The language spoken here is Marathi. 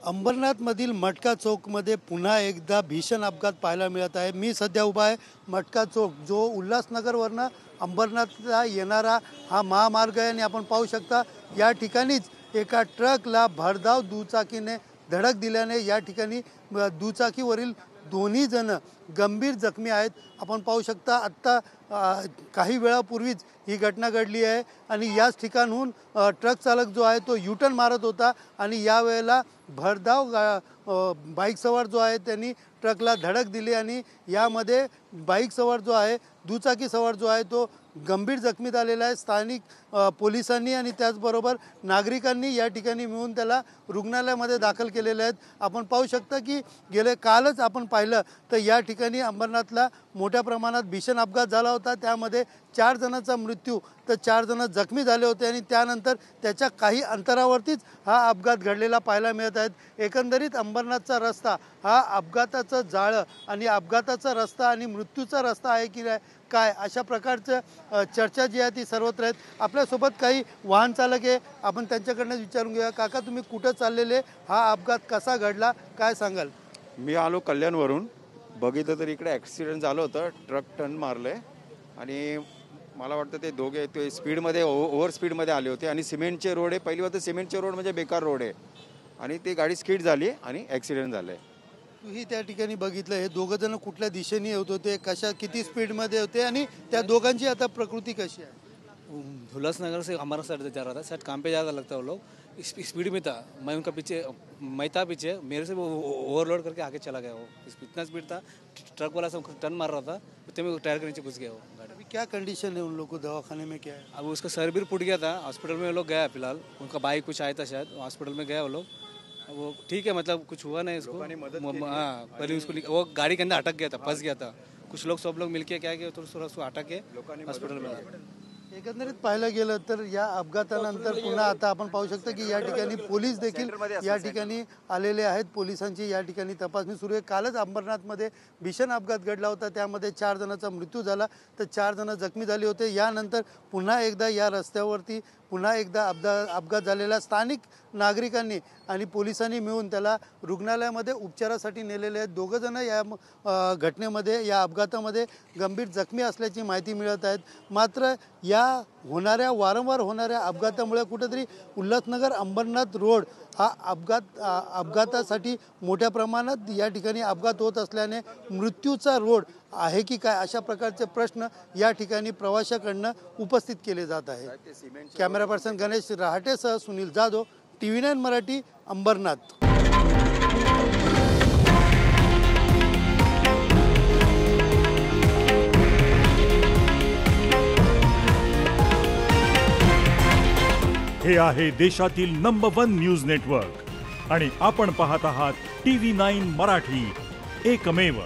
अंबरनाथमधील मटका चौकमध्ये पुन्हा एकदा भीषण अपघात पाहायला मिळत आहे। मी सध्या उभा आहे मटका चौक, जो उल्हासनगरवरनं अंबरनाथला येणारा हा महामार्ग आहे आणि आपण पाहू शकता या ठिकाणीच एका ट्रकला भरधाव दुचाकीने धडक दिल्याने या ठिकाणी दुचाकीवरील दोन्ही जण गंभीर जखमी आहेत। आपण पाहू शकता आत्ता काही वेळापूर्वीच ही घटना घडली आहे आणि याच ठिकाणहून ट्रक चालक जो आहे तो युटर्न मारत होता आणि या वेळेला भरधाव बाईक सवार जो आहे त्यांनी ट्रकला धडक दिली आणि यामध्ये बाईक सवार जो आहे दुचाकी सवार जो आहे तो गंभीर जखमी झालेला आहे। स्थानिक पोलिसांनी आणि त्याचबरोबर नागरिकांनी या ठिकाणी मिळून त्याला रुग्णालयामध्ये दाखल केलेले आहेत। आपण पाहू शकता की गेले कालच आपण पाहिलं तर या ठिकाणी अंबरनाथला मोठ्या प्रमाणात भीषण अपघात झाला होता। त्यामध्ये 4 जणांचा मृत्यू तर 4 जण जखमी झाले होते आणि त्यानंतर त्याच्या काही अंतरावरतीच हा अपघात घडलेला पाहायला मिळत आहे। एकंदरीत अंबरनाथचा रस्ता हा अपघाताचं जाळं आणि अपघाताचा रस्ता आणि मृत्यूचा रस्ता आहे की काय अशा प्रकारचं चर्चा जी आहे ती सर्वत्र आहेत। आपल्यासोबत काही वाहन चालक आहे, आपण त्यांच्याकडनं विचारून घेऊया। काका, तुम्ही कुठं चाललेले, हा अपघात कसा घडला, काय सांगाल? मी आलो कल्याणवरून, बघितलं तर इकडे ॲक्सिडेंट झालं होतं, ट्रक टर्न मारले आणि मला वाटतं ते दोघे ते स्पीडमध्ये ओव्हर स्पीडमध्ये आले होते आणि सिमेंटचे रोड आहे। पहिली होतं सिमेंटचे रोड म्हणजे बेकार रोड आहे आणि ती गाडी स्किड झाली आणि ॲक्सिडेंट झालं आहे। तुम्ही त्या ठिकाणी बघितलं हे दोघं जण कुठल्या दिशेने येत होते, कशा किती स्पीडमध्ये होते आणि त्या दोघांची आता प्रकृती कशी आहे? उल्लासनगर से हमारा साइड से जा रहा था, शायद काम पे ज़्यादा लगता है वो लोग, स्पीड में था। मैं था पीछे, मेरे से वो ओवरलोड करके आगे चला गया। वो इतना स्पीड था, ट्रक वाला सब टर्न मार रहा था, उतने में टायर के नीचे घुस गया वो गाड़ी। अभी क्या कंडीशन है उन लोगों को, दवाखाने में क्या है? अब उसका सर भी फूट गया था, हॉस्पिटल में वो लोग गया फिलहाल। उनका बाइक कुछ आया था शायद, हॉस्पिटल में गया वो लोग। वो ठीक है, मतलब कुछ हुआ नहीं उसको। हाँ, पहले उसको वो गाड़ी के अंदर अटक गया था, फंस गया था। कुछ लोग सब लोग मिलके क्या किया, थोड़ा उसको अटक के हॉस्पिटल में लाया। एकंदरीत पाहायला गेलं तर या अपघातानंतर पुन्हा आता आपण पाहू शकता की या ठिकाणी पोलीस देखील या ठिकाणी आलेले आहेत। पोलिसांची या ठिकाणी तपासणी सुरू आहे। कालच अंबरनाथमध्ये भीषण अपघात घडला होता, त्यामध्ये 4 जणांचा मृत्यू झाला तर 4 जण जखमी झाले होते। यानंतर पुन्हा एकदा या रस्त्यावरती पुन्हा एकदा अपघात झालेला, स्थानिक नागरिकांनी आणि पोलिसांनी मिळून त्याला रुग्णालयामध्ये उपचारासाठी नेलेले आहेत। दोघं जण या घटनेमध्ये या अपघातामध्ये गंभीर जखमी असल्याची माहिती मिळत आहेत। मात्र या वारंवार होणाऱ्या अपघातामुळे कुठेतरी उल्हासनगर अंबरनाथ रोड हा अपघातासाठी मोठ्या प्रमाणात या ठिकाणी अपघात होत असल्याने मृत्यूचा रोड आहे की काय अशा प्रकारचे प्रश्न या ठिकाणी प्रवाशाकडनं उपस्थित केले जात आहे। कॅमेरा पर्सन गणेश रहाटेसह सुनील जाधव, TV9 मराठी, अंबरनाथ। हे आहे देशातील नंबर 1 न्यूज नेटवर्क आणि आपण पाहत आहात TV9 मराठी, एकमेव।